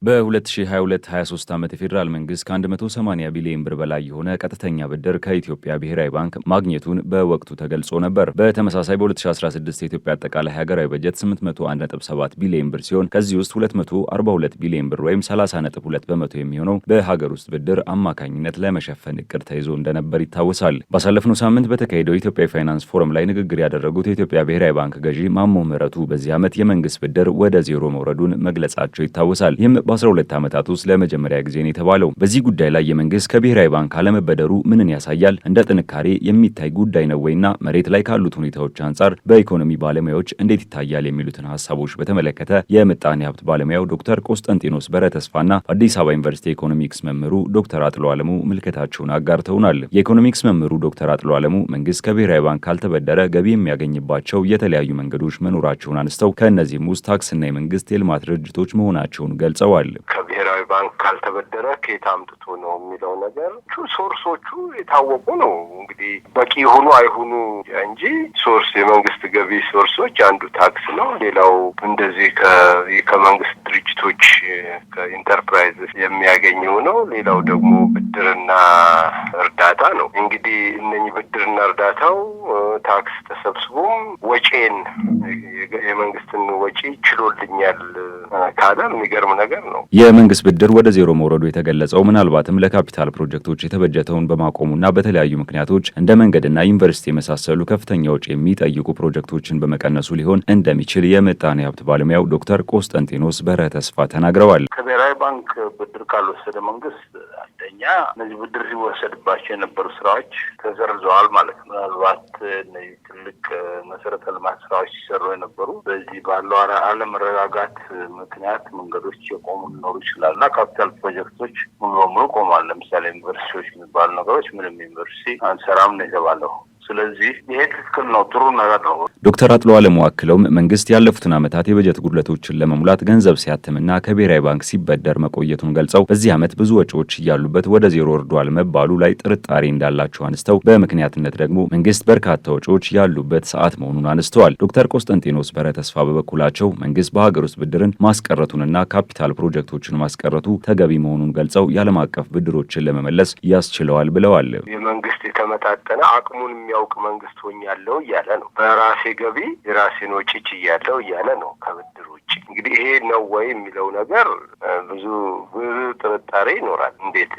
በ2022-23 ዓመት የፌዴራል መንግስት ከ180 ቢሊዮን ብር በላይ የሆነ ቀጥተኛ ብድር ከኢትዮጵያ ብሔራዊ ባንክ ማግኘቱን በወቅቱ ተገልጾ ነበር። በተመሳሳይ በ2016 የኢትዮጵያ አጠቃላይ ሀገራዊ በጀት 801.7 ቢሊዮን ብር ሲሆን ከዚህ ውስጥ 242 ቢሊዮን ብር ወይም 30.2 በመቶ የሚሆነው በሀገር ውስጥ ብድር አማካኝነት ለመሸፈን እቅድ ተይዞ እንደነበር ይታወሳል። ባሳለፍነው ሳምንት በተካሄደው የኢትዮጵያ ፋይናንስ ፎረም ላይ ንግግር ያደረጉት የኢትዮጵያ ብሔራዊ ባንክ ገዢ ማሞ ምህረቱ በዚህ ዓመት የመንግስት ብድር ወደ ዜሮ መውረዱን መግለጻቸው ይታወሳል። ይህም በ12 ዓመታት ውስጥ ለመጀመሪያ ጊዜ ነው የተባለው። በዚህ ጉዳይ ላይ የመንግስት ከብሔራዊ ባንክ አለመበደሩ ምንን ያሳያል? እንደ ጥንካሬ የሚታይ ጉዳይ ነው ወይና መሬት ላይ ካሉት ሁኔታዎች አንጻር በኢኮኖሚ ባለሙያዎች እንዴት ይታያል? የሚሉትን ሀሳቦች በተመለከተ የምጣኔ ሀብት ባለሙያው ዶክተር ቆስጠንጢኖስ በረተስፋና አዲስ አበባ ዩኒቨርሲቲ ኢኮኖሚክስ መምህሩ ዶክተር አጥሎ አለሙ ምልከታቸውን አጋርተውናል። የኢኮኖሚክስ መምህሩ ዶክተር አጥሎ አለሙ መንግስት ከብሔራዊ ባንክ ካልተበደረ ገቢ የሚያገኝባቸው የተለያዩ መንገዶች መኖራቸውን አንስተው ከእነዚህም ውስጥ ታክስና የመንግስት የልማት ድርጅቶች መሆናቸውን ገልጸዋል። ከብሔራዊ ባንክ ካልተበደረ ከየት አምጥቶ ነው የሚለው ነገር ሶርሶቹ የታወቁ ነው። እንግዲህ በቂ ይሁኑ አይሁኑ እንጂ ሶርስ የመንግስት ገቢ ሶርሶች አንዱ ታክስ ነው። ሌላው እንደዚህ ከመንግስት ድርጅቶች ከኢንተርፕራይዝ የሚያገኘው ነው። ሌላው ደግሞ ብድርና እርዳታ ነው። እንግዲህ እነኚህ ብድርና እርዳታው ታክስ ተሰብስቦም ወጪን የመንግስትን ወጪ ችሎልኛል ካለ የሚገርም ነገር ነው። የመንግስት ብድር ወደ ዜሮ መውረዱ የተገለጸው ምናልባትም ለካፒታል ፕሮጀክቶች የተበጀተውን በማቆሙና በተለያዩ ምክንያቶች እንደ መንገድና ዩኒቨርሲቲ የመሳሰሉ ከፍተኛ ወጪ የሚጠይቁ ፕሮጀክቶችን በመቀነሱ ሊሆን እንደሚችል የምጣኔ ሀብት ባለሙያው ዶክተር ቆስጠንጢኖስ በረተስፋ ተናግረዋል። ከብሔራዊ ባንክ ብድር ካልወሰደ መንግስት አንደኛ እነዚህ ብድር ሲወሰድባቸው የነበሩ ስራዎች ተዘርዘዋል ማለት ነው። ምናልባት እነዚህ ትልቅ መሰረተ ልማት ስራዎች ሲሰሩ የነበሩ በዚህ ባለው አለመረጋጋት ምክንያት መንገዶች የቆሙ ሊኖሩ ይችላል እና ካፒታል ፕሮጀክቶች ሙሉ በሙሉ ቆሟል። ለምሳሌ ዩኒቨርሲቲዎች የሚባሉ ነገሮች ምንም ዩኒቨርሲቲ አንሰራም ነው የተባለው። ስለዚህ ይሄ ትክክል ነው፣ ጥሩ ነገር ነው። ዶክተር አጥሎ አለሙ አክለውም መንግስት ያለፉትን ዓመታት የበጀት ጉድለቶችን ለመሙላት ገንዘብ ሲያትምና ከብሔራዊ ባንክ ሲበደር መቆየቱን ገልጸው በዚህ ዓመት ብዙ ወጪዎች እያሉበት ወደ ዜሮ ወርዷል መባሉ ላይ ጥርጣሬ እንዳላቸው አንስተው በምክንያትነት ደግሞ መንግስት በርካታ ወጪዎች ያሉበት ሰዓት መሆኑን አንስተዋል። ዶክተር ቆስጠንጢኖስ በረተስፋ በበኩላቸው መንግስት በሀገር ውስጥ ብድርን ማስቀረቱንና ካፒታል ፕሮጀክቶችን ማስቀረቱ ተገቢ መሆኑን ገልጸው የዓለም አቀፍ ብድሮችን ለመመለስ ያስችለዋል ብለዋል። የመንግስት የተመጣጠነ አቅሙን የሚያውቅ መንግስት ሆኛለሁ እያለ ነው። በራሴ ገቢ የራሴን ወጪ ችያለሁ እያለ ነው ከብድር ውጭ። እንግዲህ ይሄ ነው ወይ የሚለው ነገር ብዙ ጥርጣሬ ይኖራል። እንዴት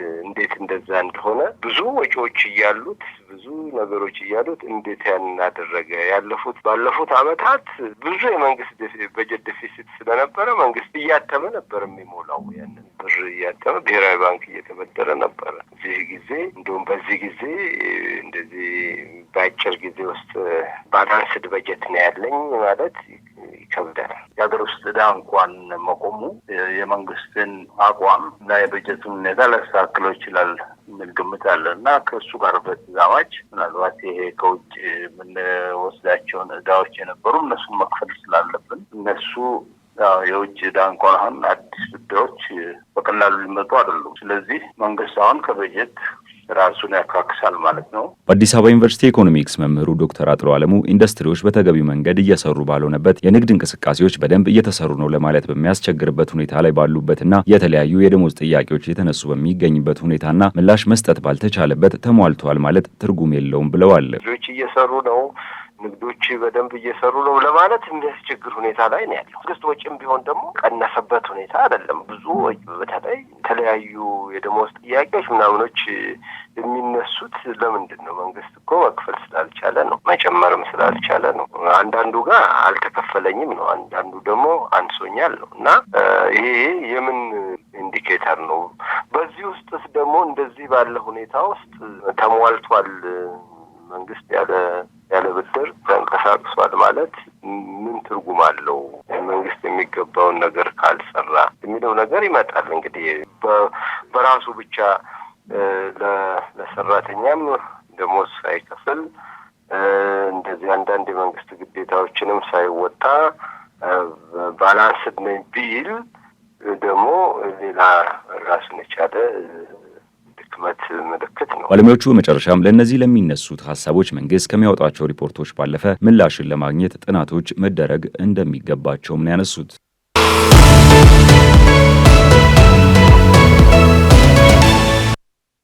እንደዛ እንደሆነ ብዙ ወጪዎች እያሉት ብዙ ነገሮች እያሉት እንዴት ያን አደረገ? ባለፉት ዓመታት ብዙ የመንግስት በጀት ዴፊሲት ስለነበረ መንግስት እያተመ ነበር የሚሞላው። ያንን ብር እያተመ ብሔራዊ ባንክ እየተበደረ ነበረ። በዚህ ጊዜ እንደዚህ በአጭር ጊዜ ውስጥ ባላንስድ በጀት ነው ያለኝ ማለት ይከብዳል። የሀገር ውስጥ ዕዳ እንኳን መቆሙ የመንግስትን አቋም እና የበጀቱን ሁኔታ ሊያስተካክለው ይችላል የሚል ግምት አለ እና ከእሱ ጋር በተዛማጅ ምናልባት ይሄ ከውጭ የምንወስዳቸውን ዕዳዎች የነበሩ እነሱን መክፈል ስላለብን እነሱ የውጭ ዕዳ እንኳን አሁን አዲስ ብድሮች በቀላሉ ሊመጡ አይደሉም። ስለዚህ መንግስት አሁን ከበጀት ራሱን ያካክሳል ማለት ነው። በአዲስ አበባ ዩኒቨርሲቲ ኢኮኖሚክስ መምህሩ ዶክተር አጥሎ አለሙ ኢንዱስትሪዎች በተገቢው መንገድ እየሰሩ ባልሆነበት የንግድ እንቅስቃሴዎች በደንብ እየተሰሩ ነው ለማለት በሚያስቸግርበት ሁኔታ ላይ ባሉበትና የተለያዩ የደሞዝ ጥያቄዎች የተነሱ በሚገኝበት ሁኔታና ምላሽ መስጠት ባልተቻለበት ተሟልቷል ማለት ትርጉም የለውም ብለዋል። ልጆች እየሰሩ ነው፣ ንግዶች በደንብ እየሰሩ ነው ለማለት የሚያስቸግር ሁኔታ ላይ ነው ያለው። መንግስት ወጪም ቢሆን ደግሞ ቀነሰበት ሁኔታ አይደለም። ብዙ በተለይ የተለያዩ የደሞዝ ጥያቄዎች ምናምኖች የሚነሱት ለምንድን ነው? መንግስት እኮ መክፈል ስላልቻለ ነው፣ መጨመርም ስላልቻለ ነው። አንዳንዱ ጋር አልተከፈለኝም ነው፣ አንዳንዱ ደግሞ አንሶኛል ነው እና ይሄ የምን ኢንዲኬተር ነው? በዚህ ውስጥስ ደግሞ እንደዚህ ባለ ሁኔታ ውስጥ ተሟልቷል መንግስት ያለ ብድር ተንቀሳቅሷል ማለት ምን ትርጉም አለው? መንግስት የሚገባውን ነገር ካልሰራ የሚለው ነገር ይመጣል። እንግዲህ በራሱ ብቻ ለሰራተኛም ደሞዝ ሳይከፍል እንደዚህ አንዳንድ የመንግስት ግዴታዎችንም ሳይወጣ ባላንስድ ነኝ ቢል ደግሞ ሌላ ራሱን የቻለ ምልክት ነው። ባለሙያዎቹ በመጨረሻም ለእነዚህ ለሚነሱት ሀሳቦች መንግስት ከሚያወጣቸው ሪፖርቶች ባለፈ ምላሽን ለማግኘት ጥናቶች መደረግ እንደሚገባቸውም ነው ያነሱት።